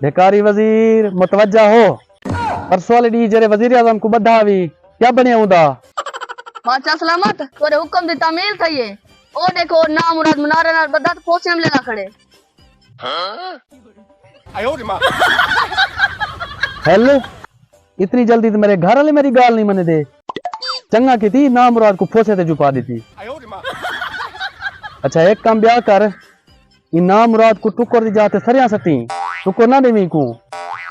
भिकारी वजीर मुतवज्जा हो। परसों वाले डी जरे वजीर आजम को बद्धा भी क्या बने उदा। बादशाह सलामत तोरे हुक्म दी तामील थई है। ओ देखो ना मुराद मुनारे नाल बद्दा तो फोसे में लेना खड़े। आयो रे मां। हेलो इतनी जल्दी तो मेरे घर वाले मेरी गाल नहीं मने दे। चंगा की थी ना मुराद को फोसे ते छुपा दी थी। आयो रे मां। अच्छा एक काम ब्याह कर, इन ना मुराद को टुकर दी जाते सरिया सटी टुकर ना देवी को।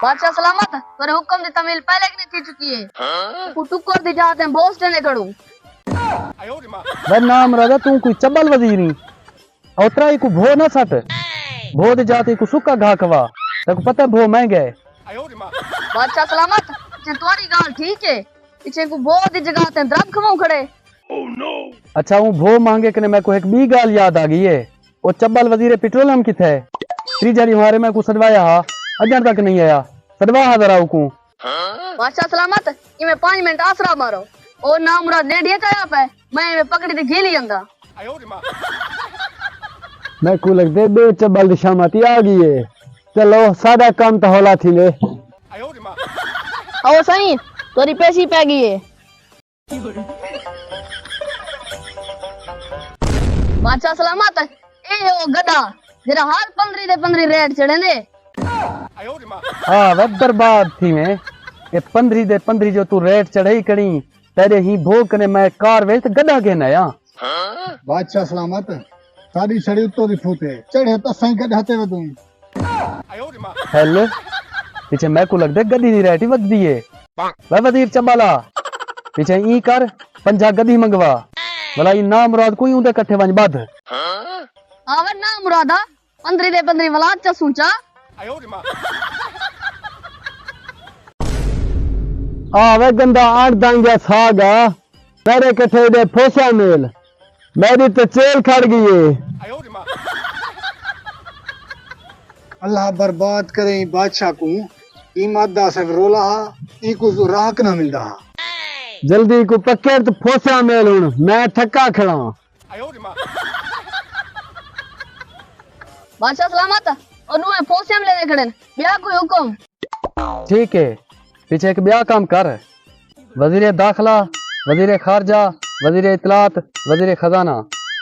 बादशाह सलामत तोरे हुक्म दी तामील पहले की थी चुकी है। तू टुकर दी जाते बोस देने खड़ू। आयो रे मां। वे ना मुराद तू कोई चबल वजीरी औतरा ही को भो ना सट। भो दे जाते को सुक्का घा खवा तेको पता भो महंगा है। आयो रे मां। बादशाह सलामत पीछे तुम्हारी गाल ठीक है। पीछे को बहुत ही जगह ते द्रब खवाऊ खड़े। अच्छा हूँ भो मांगे कने मैं को एक बी गाल याद आ गई है। वो चब्बल वजीर पेट्रोलियम की थे त्रीजारी हमारे में को सदवाया हा अजर तक नहीं आया। सदवा हा जरा को। बादशाह सलामत इमे 5 मिनट आसरा मारो। ओ ना मुराद लेडिया चाया पे मैं इमे पकड़ी ते घेली जंदा। आयो रे मां। मैं को लगते दो चब्बल शामती आ गई है। चलो सादा काम तो होला थी ले। आयो रे मां। आओ सही तोरी पैसी पै गई है। बादशाह सलामत ए ओ गधा जरा हाल 15 दे 15 रेट चढ़े ने। आयो रे मां। हाँ वे बर्बाद थी मैं ये 15 दे 15 जो तू रेट चढ़ाई करी तेरे ही भोग कने मैं कार वेच गधा के नया। बादशाह सलामत सारी छड़ी तो दी फूटे चढ़े तो सही गढ़ाते वदू। आयो रे मां। हेलो पीछे मैं को लगदे गधी दी रेट ही वध दी है। वे वजीर चबाला पीछे ई कर 50 गधी मंगवा भला ई ना मुराद कोई उंदे कट्ठे वंज बद। आवर ना मुरादा 15 दे 15 वला चसूचा। आयो रे मां। वे गंदा आठ दांगा सागा मेरे कट्ठे दे फोसा मेल मेरी तो चेल खड़ गई है। आयो रे मां। अल्लाह बर्बाद करे ई बादशाह को ई मादा से रोला ई को राहक ना मिलदा। जल्दी को पक्के तो फोसा मेल हुन मैं थका खड़ा। आयो रे मां। बादशाह सलामत और नुए फोसे में ले खड़े ब्याह कोई हुक्म। ठीक है पीछे एक ब्याह काम कर। वजीर दाखिला वजीर खारजा वजीर इतलात वजीर खजाना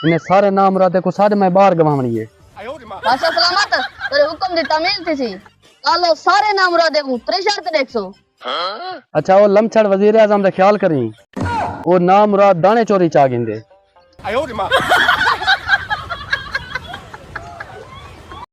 इन्हें सारे नाम मुरादे को सारे मैं बाहर गवावनी है। आयो रे मां। बादशाह सलामत तेरे हुक्म दी तामील थी सी कालो सारे नाम मुरादे को 3 शर्त देखसो। अच्छा वो लमछड़ वजीर आजम का ख्याल करी वो नाम मुराद दाने चोरी चा गिंदे। आयो रे मां।